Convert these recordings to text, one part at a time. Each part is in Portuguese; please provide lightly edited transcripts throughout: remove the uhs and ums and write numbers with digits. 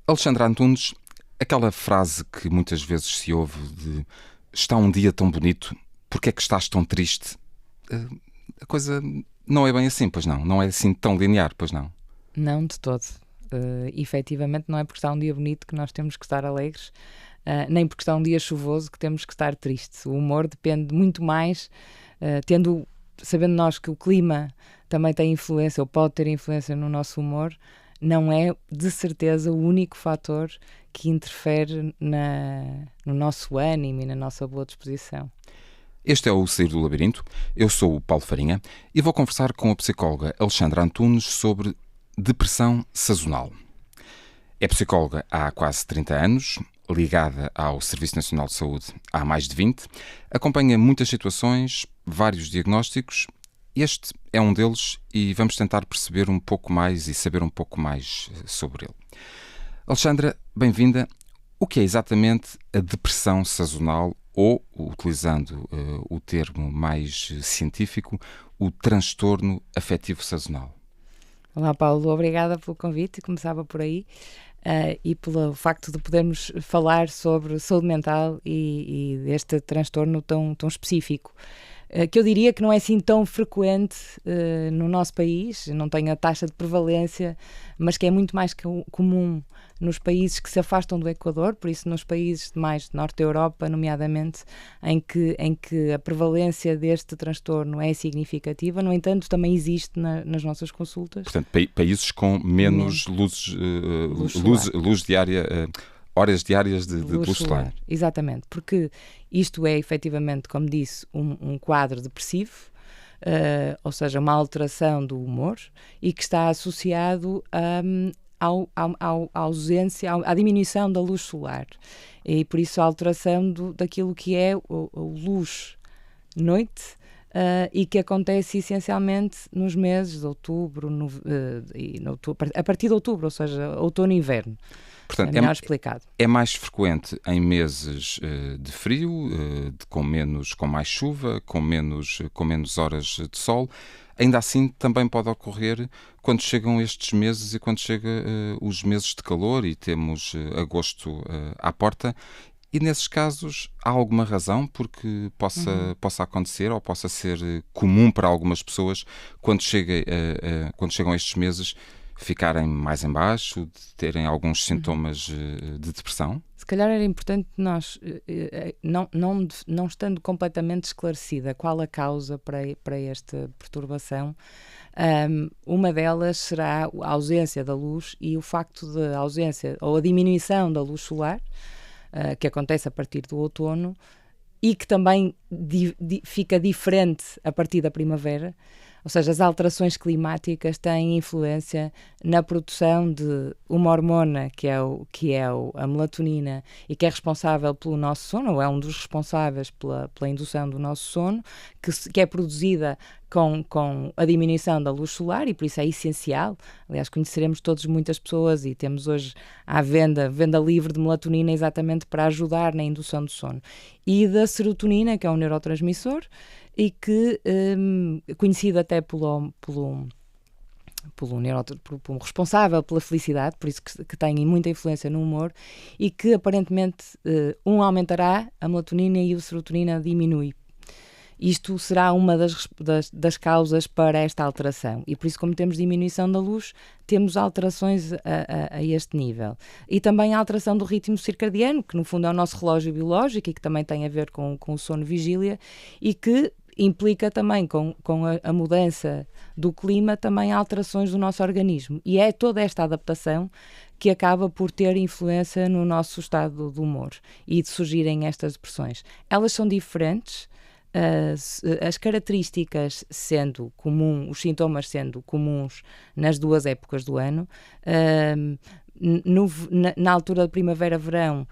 Alexandra Antunes, aquela frase que muitas vezes se ouve de está um dia tão bonito, porque é que estás tão triste? A coisa não é bem assim, pois não? Não é assim tão linear, pois não? Não, de todo. Efetivamente, não é porque está um dia bonito que nós temos que estar alegres, nem porque está um dia chuvoso que temos que estar tristes. O humor depende muito mais, sabendo nós que o clima também tem influência, ou pode ter influência no nosso humor, não é de certeza o único fator que interfere no nosso ânimo e na nossa boa disposição. Este é o Sair do Labirinto. Eu sou o Paulo Farinha e vou conversar com a psicóloga Alexandra Antunes sobre depressão sazonal. É psicóloga há quase 30 anos, ligada ao Serviço Nacional de Saúde há mais de 20, acompanha muitas situações, vários diagnósticos. Este é um deles e vamos tentar perceber um pouco mais e saber um pouco mais sobre ele. Alexandra, bem-vinda. O que é exatamente a depressão sazonal ou, utilizando o termo mais científico, o transtorno afetivo sazonal? Olá, Paulo, obrigada pelo convite. Começava por aí. E pelo facto de podermos falar sobre saúde mental e deste transtorno tão específico, que eu diria que não é assim tão frequente no nosso país, não tem a taxa de prevalência, mas que é muito mais comum nos países que se afastam do Equador, por isso nos países mais de norte da Europa, nomeadamente, em que a prevalência deste transtorno é significativa. No entanto, também existe nas nossas consultas. Portanto, países com menos luz diária, horas diárias de luz solar. Exatamente, porque isto é efetivamente, como disse, um quadro depressivo, ou seja, uma alteração do humor, e que está associado à ausência, à diminuição da luz solar, e por isso a alteração daquilo que é o luz-noite, e que acontece essencialmente nos meses de outubro, a partir de outubro, ou seja, outono e inverno. Portanto, é melhor explicado. É mais frequente em meses de frio, com mais chuva, com menos horas de sol. Ainda assim, também pode ocorrer quando chegam estes meses e quando chegam os meses de calor e temos agosto à porta. E nesses casos, há alguma razão porque possa acontecer ou possa ser comum para algumas pessoas quando chegam estes meses ficarem mais em baixo, de terem alguns sintomas de depressão? Se calhar era importante nós, não estando completamente esclarecida qual a causa para esta perturbação, uma delas será a ausência da luz e o facto de ausência ou a diminuição da luz solar, que acontece a partir do outono e que também fica diferente a partir da primavera. Ou seja, as alterações climáticas têm influência na produção de uma hormona que é a melatonina e que é responsável pelo nosso sono, ou é um dos responsáveis pela indução do nosso sono, que é produzida com a diminuição da luz solar, e por isso é essencial. Aliás, conheceremos todos muitas pessoas e temos hoje à venda livre de melatonina exatamente para ajudar na indução do sono. E da serotonina, que é um neurotransmissor, e que, conhecido até pelo responsável pela felicidade, por isso que tem muita influência no humor, e que aparentemente aumentará a melatonina e a serotonina diminui. Isto será uma das causas para esta alteração. E por isso, como temos diminuição da luz, temos alterações a este nível. E também a alteração do ritmo circadiano, que no fundo é o nosso relógio biológico e que também tem a ver com o sono-vigília e que implica também com a mudança do clima também alterações do nosso organismo. E é toda esta adaptação que acaba por ter influência no nosso estado de humor e de surgirem estas depressões. Elas são diferentes, as características sendo comum, os sintomas sendo comuns nas duas épocas do ano. Na altura da primavera-verão,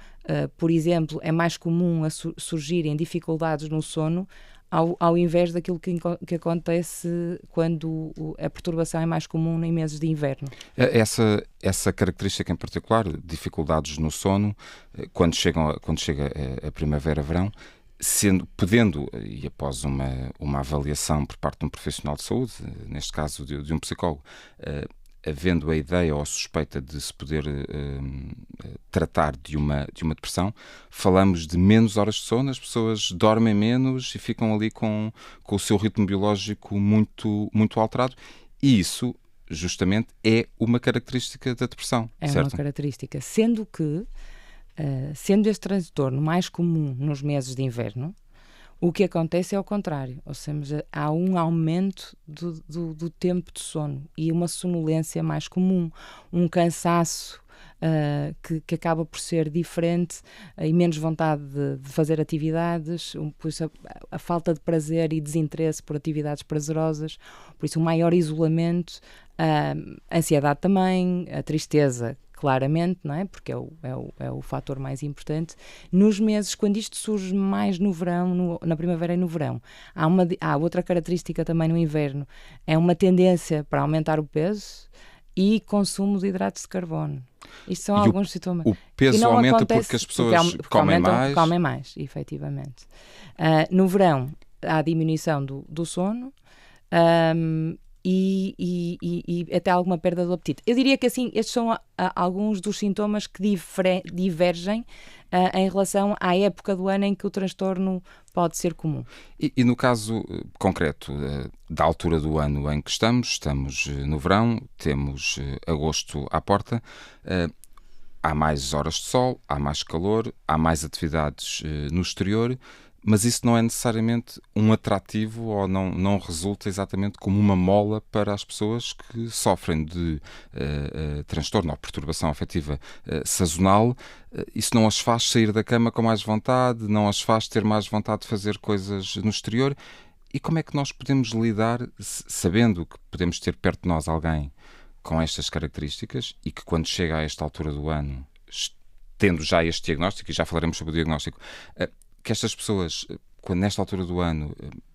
por exemplo, é mais comum surgirem dificuldades no sono, ao invés daquilo que acontece quando a perturbação é mais comum em meses de inverno. Essa característica em particular, dificuldades no sono, quando chega a primavera-verão, podendo, e após uma avaliação por parte de um profissional de saúde, neste caso de um psicólogo, havendo a ideia ou a suspeita de se poder tratar de uma depressão, falamos de menos horas de sono, as pessoas dormem menos e ficam ali com o seu ritmo biológico muito, muito alterado, e isso justamente é uma característica da depressão, É certo? uma característica, sendo este transtorno mais comum nos meses de inverno, o que acontece é ao contrário, ou seja, há um aumento do tempo de sono e uma sonolência mais comum, um cansaço que acaba por ser diferente e menos vontade de fazer atividades, por isso a falta de prazer e desinteresse por atividades prazerosas, por isso um maior isolamento, a ansiedade também, a tristeza, claramente, não é? Porque é o fator mais importante. Nos meses, quando isto surge mais no verão, na primavera e no verão, há outra característica também no inverno, é uma tendência para aumentar o peso e consumo de hidratos de carbono. Isto são alguns sintomas. O peso aumenta porque as pessoas comem mais? Comem mais, efetivamente. No verão, há a diminuição do sono, e até alguma perda do apetite. Eu diria que assim, estes são alguns dos sintomas que divergem em relação à época do ano em que o transtorno pode ser comum. E no caso concreto da altura do ano em que estamos no verão, temos agosto à porta, há mais horas de sol, há mais calor, há mais atividades no exterior, mas isso não é necessariamente um atrativo ou não resulta exatamente como uma mola para as pessoas que sofrem de transtorno ou perturbação afetiva sazonal. Isso não as faz sair da cama com mais vontade, não as faz ter mais vontade de fazer coisas no exterior. E como é que nós podemos lidar, sabendo que podemos ter perto de nós alguém com estas características e que quando chega a esta altura do ano, tendo já este diagnóstico, e já falaremos sobre o diagnóstico, que estas pessoas, quando nesta altura do ano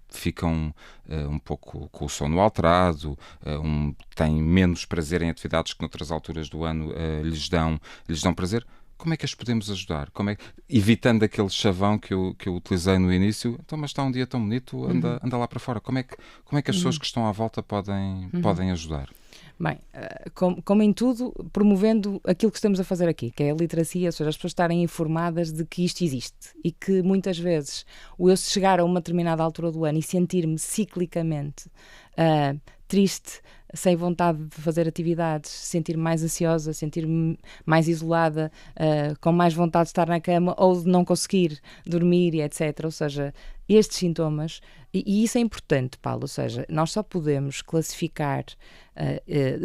ficam um pouco com o sono alterado, têm menos prazer em atividades que noutras alturas do ano lhes dão prazer, como é que as podemos ajudar? Evitando aquele chavão que eu utilizei no início, então, mas está um dia tão bonito, anda lá para fora. Como é que as pessoas que estão à volta podem ajudar? Bem, como em tudo, promovendo aquilo que estamos a fazer aqui, que é a literacia, ou seja, as pessoas estarem informadas de que isto existe e que muitas vezes eu chegar a uma determinada altura do ano e sentir-me ciclicamente triste, sem vontade de fazer atividades, sentir-me mais ansiosa, sentir-me mais isolada, com mais vontade de estar na cama ou de não conseguir dormir, etc. Ou seja, estes sintomas, e isso é importante, Paulo, ou seja, nós só podemos classificar,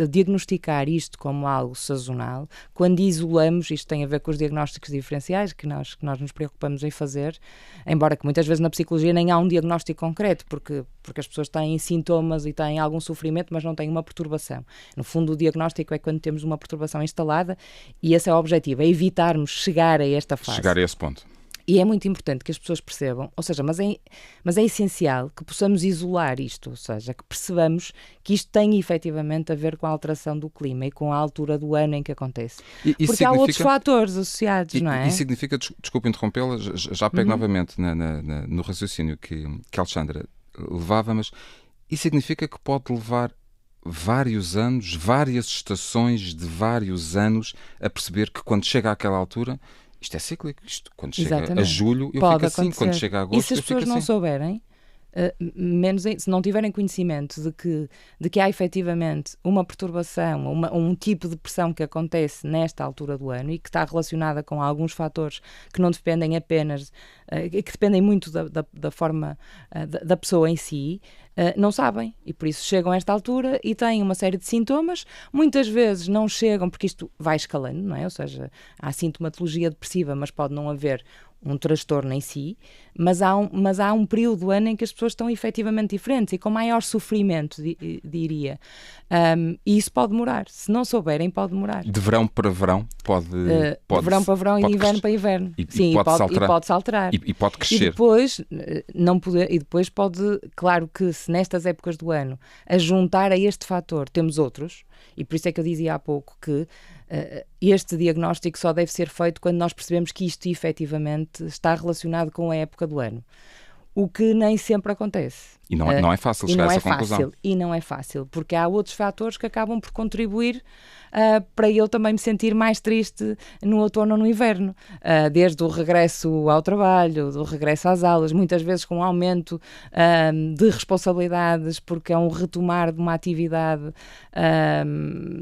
diagnosticar isto como algo sazonal quando isolamos. Isto tem a ver com os diagnósticos diferenciais que nós nos preocupamos em fazer, embora que muitas vezes na psicologia nem há um diagnóstico concreto, porque as pessoas têm sintomas e têm algum sofrimento, mas não têm uma perturbação. No fundo, o diagnóstico é quando temos uma perturbação instalada e esse é o objetivo, é evitarmos chegar a esta fase. Chegar a esse ponto. E é muito importante que as pessoas percebam, ou seja, mas é essencial que possamos isolar isto, ou seja, que percebamos que isto tem efetivamente a ver com a alteração do clima e com a altura do ano em que acontece. Porque há outros fatores associados, não é? Isso significa, desculpe interrompê-la, já pego novamente no raciocínio que a Alexandra levava, mas isso significa que pode levar vários anos, várias estações de vários anos a perceber que quando chega àquela altura isto é cíclico, quando chega a julho eu fico assim, quando chega a agosto eu fico assim. E se as pessoas não souberem, se não tiverem conhecimento de que há efetivamente uma perturbação, um tipo de pressão que acontece nesta altura do ano e que está relacionada com alguns fatores que não dependem apenas, que dependem muito da forma da pessoa em si, não sabem, e por isso chegam a esta altura e têm uma série de sintomas. Muitas vezes não chegam porque isto vai escalando, não é? Ou seja, há sintomatologia depressiva, mas pode não haver um transtorno em si, mas há um período do ano em que as pessoas estão efetivamente diferentes e com maior sofrimento, diria. E isso pode demorar. Se não souberem, pode demorar. De verão para verão pode de verão para verão e de inverno para inverno. Sim, pode-se alterar. E pode crescer. E depois pode, claro que se nestas épocas do ano a juntar a este fator temos outros, e por isso é que eu dizia há pouco que este diagnóstico só deve ser feito quando nós percebemos que isto efetivamente está relacionado com a época do ano. o que nem sempre acontece. E não é fácil chegar a essa conclusão. E não é fácil, porque há outros fatores que acabam por contribuir para eu também me sentir mais triste no outono ou no inverno. Desde o regresso ao trabalho, do regresso às aulas, muitas vezes com um aumento de responsabilidades, porque é um retomar de uma atividade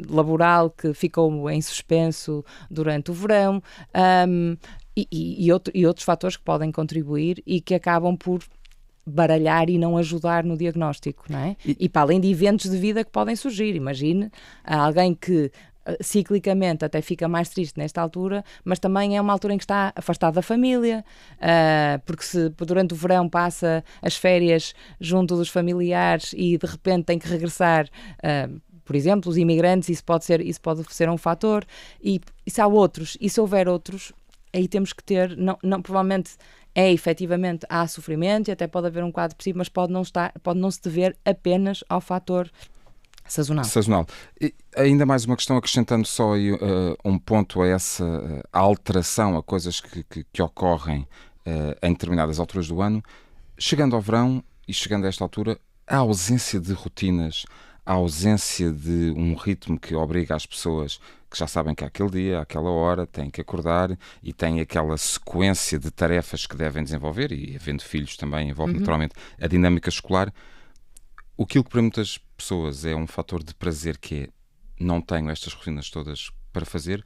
laboral que ficou em suspenso durante o verão. E outros fatores que podem contribuir e que acabam por baralhar e não ajudar no diagnóstico, não é? E para além de eventos de vida que podem surgir. Imagine alguém que ciclicamente até fica mais triste nesta altura, mas também é uma altura em que está afastado da família, porque se durante o verão passa as férias junto dos familiares e de repente tem que regressar, por exemplo, os imigrantes, isso pode ser um fator, e se há outros, e se houver outros, aí temos que ter, não, provavelmente efetivamente há sofrimento e até pode haver um quadro depressivo, mas pode não se dever apenas ao fator sazonal. E ainda mais uma questão, acrescentando só aí, um ponto a essa alteração, a coisas que ocorrem em determinadas alturas do ano. Chegando ao verão e chegando a esta altura, a ausência de rotinas, a ausência de um ritmo que obriga as pessoas que já sabem que aquele dia, àquela hora, têm que acordar e têm aquela sequência de tarefas que devem desenvolver, e havendo filhos também envolve naturalmente a dinâmica escolar. Aquilo que para muitas pessoas é um fator de prazer, que é não tenho estas rotinas todas para fazer,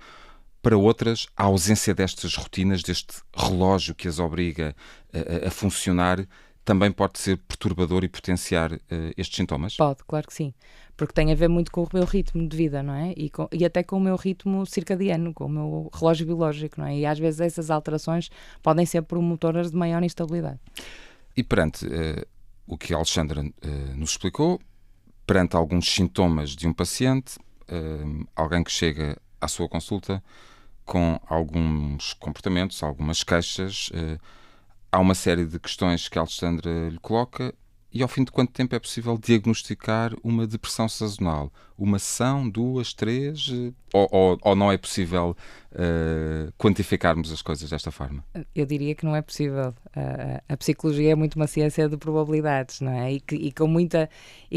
para outras a ausência destas rotinas, deste relógio que as obriga a funcionar, também pode ser perturbador e potenciar estes sintomas? Pode, claro que sim. Porque tem a ver muito com o meu ritmo de vida, não é? E até com o meu ritmo circadiano, com o meu relógio biológico, não é? E às vezes essas alterações podem ser promotoras de maior instabilidade. E perante o que a Alexandra nos explicou, perante alguns sintomas de um paciente, alguém que chega à sua consulta com alguns comportamentos, algumas queixas, há uma série de questões que a Alexandra lhe coloca. E ao fim de quanto tempo é possível diagnosticar uma depressão sazonal? Uma sessão, 2, 3? Ou não é possível quantificarmos as coisas desta forma? Eu diria que não é possível. A psicologia é muito uma ciência de probabilidades, não é? E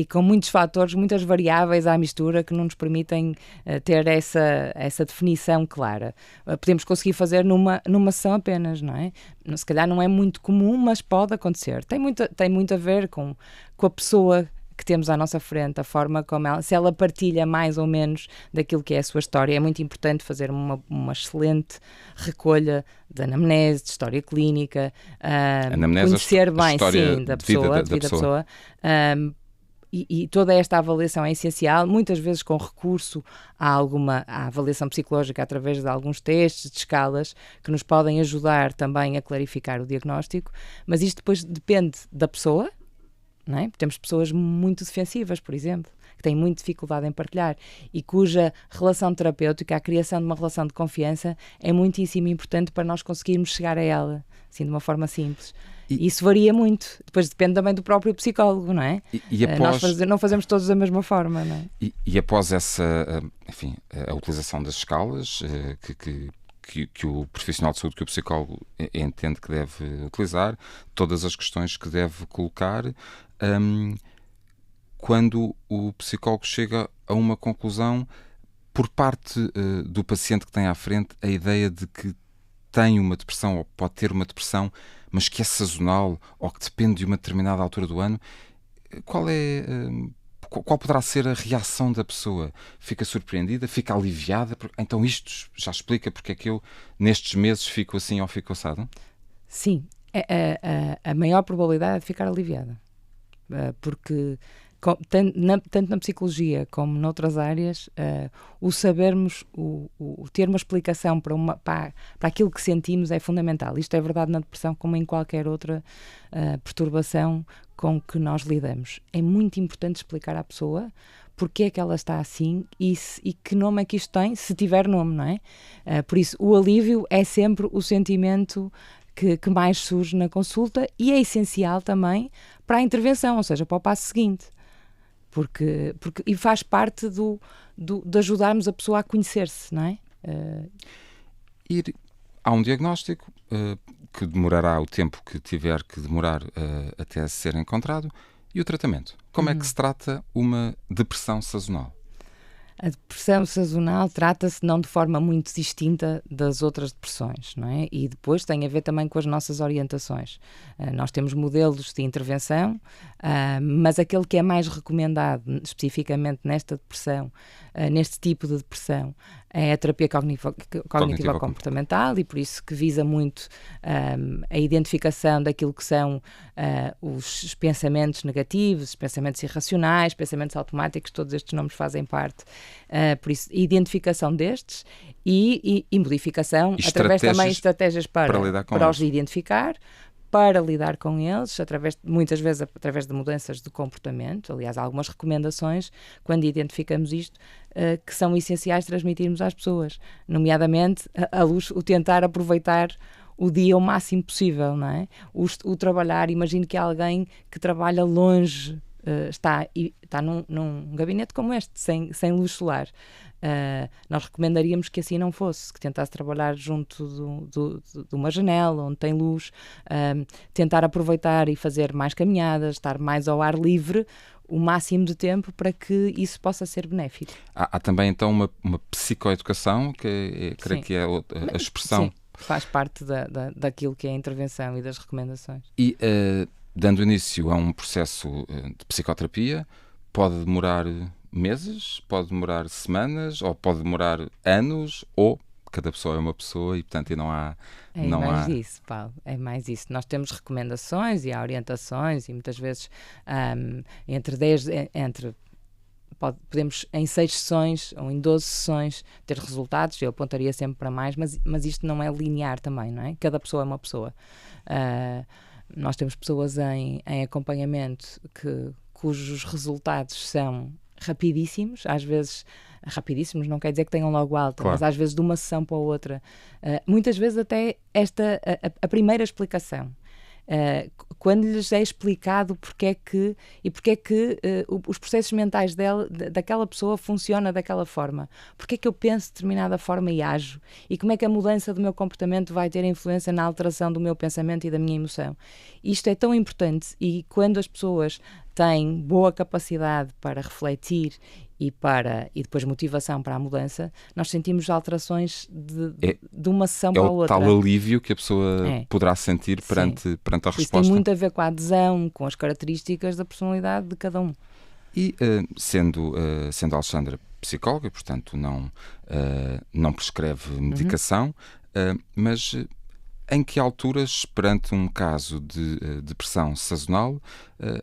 com muitos fatores, muitas variáveis à mistura que não nos permitem ter essa definição clara. Podemos conseguir fazer numa sessão apenas, não é? Se calhar não é muito comum, mas pode acontecer. Tem muito a ver com a pessoa que temos à nossa frente, a forma como se ela partilha mais ou menos daquilo que é a sua história. É muito importante fazer uma excelente recolha de anamnese, de história clínica, conhecer bem, sim, da pessoa, da pessoa. E toda esta avaliação é essencial, muitas vezes com recurso à avaliação psicológica através de alguns testes, de escalas, que nos podem ajudar também a clarificar o diagnóstico, mas isto depois depende da pessoa, não é? Temos pessoas muito defensivas, por exemplo, que têm muita dificuldade em partilhar e cuja relação terapêutica, a criação de uma relação de confiança, é muitíssimo importante para nós conseguirmos chegar a ela, assim, de uma forma simples. E isso varia muito. Depois depende também do próprio psicólogo, não é? E após... Nós não fazemos todos da mesma forma, não é? E após essa, enfim, a utilização das escalas que o profissional de saúde, que o psicólogo entende que deve utilizar, todas as questões que deve colocar, quando o psicólogo chega a uma conclusão, por parte do paciente que tem à frente, a ideia de que tem uma depressão ou pode ter uma depressão, mas que é sazonal ou que depende de uma determinada altura do ano, qual poderá ser a reação da pessoa? Fica surpreendida? Fica aliviada? Então isto já explica porque é que eu nestes meses fico assim ou fico assado? Sim, a maior probabilidade é de ficar aliviada, porque tanto na psicologia como noutras áreas, o sabermos, o ter uma explicação para aquilo que sentimos é fundamental. Isto é verdade na depressão como em qualquer outra perturbação com que nós lidamos. É muito importante explicar à pessoa porque é que ela está assim e que nome é que isto tem, se tiver nome, não é? Por isso, o alívio é sempre o sentimento que mais surge na consulta e é essencial também para a intervenção, ou seja, para o passo seguinte. E faz parte de ajudarmos a pessoa a conhecer-se, não é? Ir há um diagnóstico que demorará o tempo que tiver que demorar até ser encontrado, e o tratamento. Como é que se trata uma depressão sazonal? A depressão sazonal trata-se não de forma muito distinta das outras depressões, não é? E depois tem a ver também com as nossas orientações. Nós temos modelos de intervenção, mas aquele que é mais recomendado especificamente nesta depressão, neste tipo de depressão, é a terapia cognitiva comportamental, e por isso que visa muito a identificação daquilo que são os pensamentos negativos, os pensamentos irracionais, pensamentos automáticos, todos estes nomes fazem parte. Por isso, identificação destes e modificação através também de estratégias para os identificar, para lidar com eles, muitas vezes através de mudanças de comportamento. Aliás, há algumas recomendações, quando identificamos isto, que são essenciais transmitirmos às pessoas, nomeadamente o tentar aproveitar o dia o máximo possível, não é? O trabalhar, imagino que alguém que trabalha longe, está num gabinete como este, sem luz solar. Nós recomendaríamos que assim não fosse, que tentasse trabalhar junto de uma janela onde tem luz, tentar aproveitar e fazer mais caminhadas, estar mais ao ar livre o máximo de tempo para que isso possa ser benéfico. Há também então uma psicoeducação, creio que é a expressão. Sim, faz parte daquilo que é a intervenção e das recomendações. E dando início a um processo de psicoterapia, pode demorar meses, pode demorar semanas, ou pode demorar anos, ou cada pessoa é uma pessoa e, portanto, não há... Isso, Paulo, é mais isso. Nós temos recomendações e há orientações e muitas vezes podemos em 6 sessões ou em 12 sessões ter resultados. Eu apontaria sempre para mais, mas isto não é linear também, não é? Cada pessoa é uma pessoa. Nós temos pessoas em acompanhamento cujos resultados são rapidíssimos, às vezes rapidíssimos, não quer dizer que tenham logo alta, claro, mas às vezes de uma sessão para a outra. Muitas vezes até a primeira explicação. Quando lhes é explicado porque é que os processos mentais daquela pessoa funcionam daquela forma, porque é que eu penso de determinada forma e ajo, e como é que a mudança do meu comportamento vai ter influência na alteração do meu pensamento e da minha emoção. Isto é tão importante, e quando as pessoas têm boa capacidade para refletir e depois motivação para a mudança, nós sentimos alterações de uma sessão para a outra. É o tal alívio que a pessoa poderá sentir perante a resposta. Isso tem muito a ver com a adesão, com as características da personalidade de cada um. E sendo a Alexandra psicóloga, portanto não prescreve medicação, mas em que alturas, perante um caso de depressão sazonal,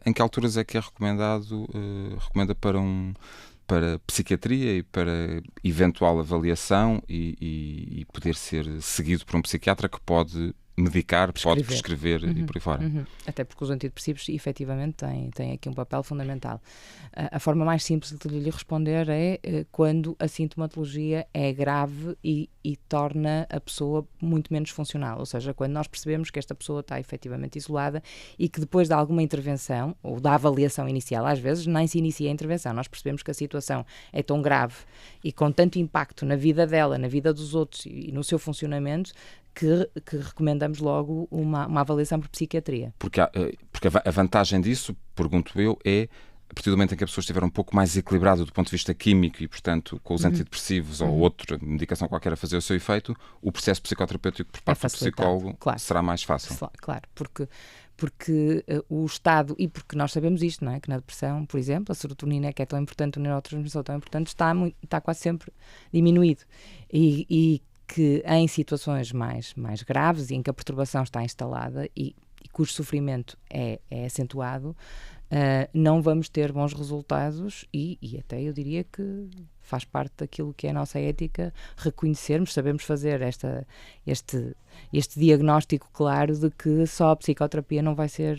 em que alturas é que é recomenda para psiquiatria e para eventual avaliação e poder ser seguido por um psiquiatra que pode medicar, pode prescrever e por aí fora. Até porque os antidepressivos efetivamente têm aqui um papel fundamental. A forma mais simples de lhe responder é quando a sintomatologia é grave e torna a pessoa muito menos funcional, ou seja, quando nós percebemos que esta pessoa está efetivamente isolada e que depois de alguma intervenção ou da avaliação inicial, às vezes nem se inicia a intervenção, nós percebemos que a situação é tão grave e com tanto impacto na vida dela, na vida dos outros e no seu funcionamento, que recomendamos logo uma avaliação por psiquiatria. Porque a vantagem disso, pergunto eu, é a partir do momento em que a pessoa estiver um pouco mais equilibrada do ponto de vista químico e, portanto, com os antidepressivos ou outra medicação qualquer a fazer o seu efeito, o processo psicoterapêutico por parte do psicólogo será mais fácil. Claro, porque o estado, e porque nós sabemos isto, não é? Que na depressão, por exemplo, a serotonina, que é tão importante, o neurotransmissor tão importante, está quase sempre diminuído. E que em situações mais graves e em que a perturbação está instalada e cujo sofrimento é acentuado, não vamos ter bons resultados e até eu diria que faz parte daquilo que é a nossa ética reconhecermos, sabemos fazer este diagnóstico claro de que só a psicoterapia não vai ser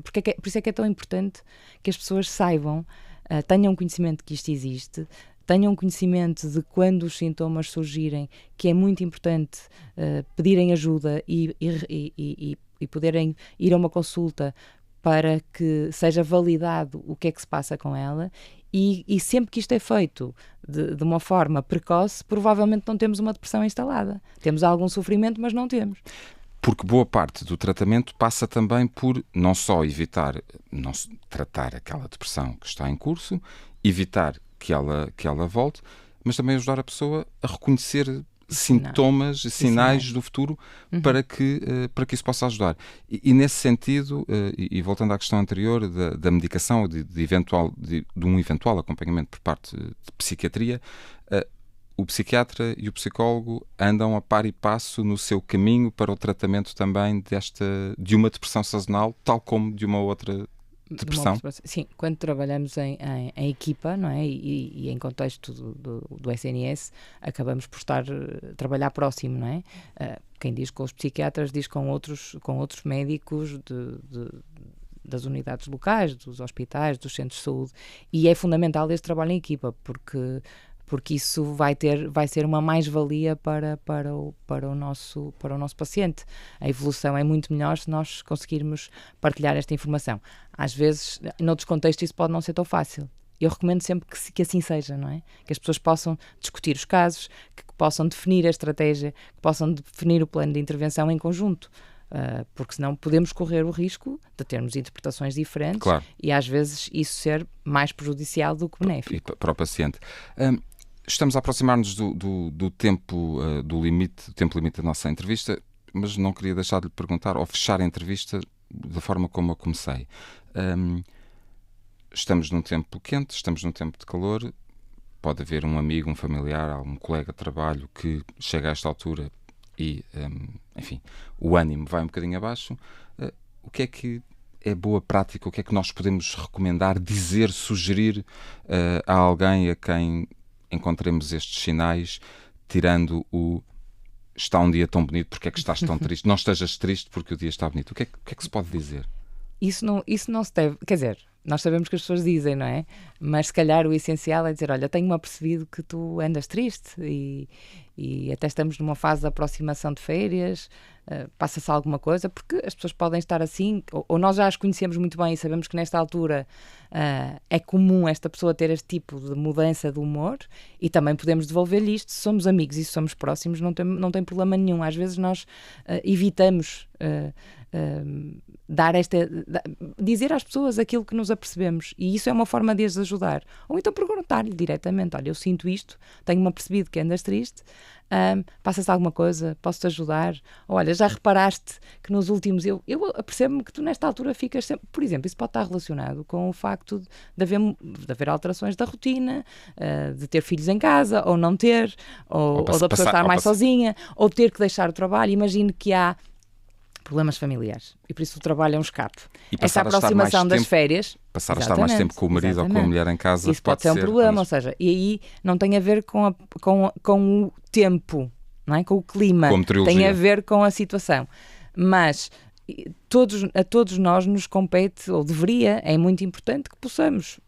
por isso é que é tão importante que as pessoas saibam, tenham conhecimento que isto existe, tenham conhecimento de quando os sintomas surgirem, que é muito importante pedirem ajuda e poderem ir a uma consulta para que seja validado o que é que se passa com ela. E sempre que isto é feito de uma forma precoce, provavelmente não temos uma depressão instalada. Temos algum sofrimento, mas não temos. Porque boa parte do tratamento passa também por não só evitar, tratar aquela depressão que está em curso, evitar que ela volte, mas também ajudar a pessoa a reconhecer sintomas e sinais do futuro para que isso possa ajudar. E nesse sentido, e voltando à questão anterior da medicação, de um eventual acompanhamento por parte de psiquiatria, o psiquiatra e o psicólogo andam a par e passo no seu caminho para o tratamento também de uma depressão sazonal, tal como de uma outra depressão? Sim, quando trabalhamos em equipa, não é? E em contexto do SNS, acabamos por trabalhar próximo, não é? Quem diz com os psiquiatras diz com outros médicos das unidades locais, dos hospitais, dos centros de saúde, e é fundamental este trabalho em equipa, porque isso vai ser uma mais-valia para o nosso paciente. A evolução é muito melhor se nós conseguirmos partilhar esta informação. Às vezes, noutros contextos, isso pode não ser tão fácil. Eu recomendo sempre que assim seja, não é? Que as pessoas possam discutir os casos, que possam definir a estratégia, que possam definir o plano de intervenção em conjunto. Porque senão podemos correr o risco de termos interpretações diferentes, claro, e às vezes isso ser mais prejudicial do que benéfico. E para o paciente. Estamos a aproximar-nos do tempo limite da nossa entrevista, mas não queria deixar de lhe perguntar, ou fechar a entrevista da forma como eu comecei. Estamos num tempo quente, estamos num tempo de calor, pode haver um amigo, um familiar, um colega de trabalho que chega a esta altura e, enfim, o ânimo vai um bocadinho abaixo. O que é que é boa prática? O que é que nós podemos recomendar, dizer, sugerir a alguém a quem encontremos estes sinais, tirando está um dia tão bonito, porque é que estás tão triste? Não estejas triste porque o dia está bonito. O que é que se pode dizer? Isso não se deve... Quer dizer, nós sabemos que as pessoas dizem, não é? Mas se calhar o essencial é dizer, olha, tenho-me apercebido que tu andas triste e até estamos numa fase de aproximação de férias, passa-se alguma coisa, porque as pessoas podem estar assim, ou nós já as conhecemos muito bem e sabemos que nesta altura é comum esta pessoa ter este tipo de mudança de humor, e também podemos devolver-lhe isto. Se somos amigos e se somos próximos, não tem problema nenhum. Às vezes nós evitamos dizer às pessoas aquilo que nos apercebemos, e isso é uma forma de as ajudar. Ou então perguntar-lhe diretamente, olha, eu sinto isto, tenho-me apercebido que andas triste, passa-se alguma coisa, posso-te ajudar? Ou, olha, já reparaste que nos últimos... Eu apercebo-me que tu nesta altura ficas sempre... Por exemplo, isso pode estar relacionado com o facto de haver alterações da rotina, de ter filhos em casa, ou não ter, ou da pessoa estar mais sozinha, ou ter que deixar o trabalho. Imagino que há problemas familiares, e por isso o trabalho é um escape. Essa aproximação das férias... Passar a estar mais tempo com o marido ou com a mulher em casa... Isso pode ser um problema, ou seja, e aí não tem a ver com o tempo, não é? Com o clima, tem a ver com a situação. Mas a todos nós nos compete, ou deveria, é muito importante que possamos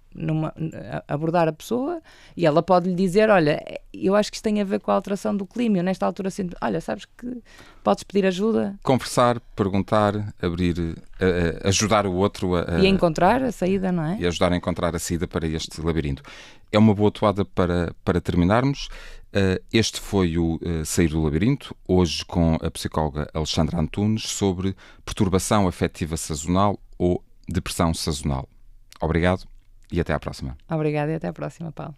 abordar a pessoa, e ela pode lhe dizer, olha, eu acho que isto tem a ver com a alteração do clima, eu nesta altura sinto, olha, sabes que podes pedir ajuda. Conversar, perguntar, abrir, ajudar o outro e a encontrar a saída, não é? E ajudar a encontrar a saída para este labirinto. É uma boa toada para terminarmos. Este foi o Sair do Labirinto, hoje com a psicóloga Alexandra Antunes, sobre perturbação afetiva sazonal ou depressão sazonal. Obrigado. E até à próxima. Obrigada e até à próxima, Paulo.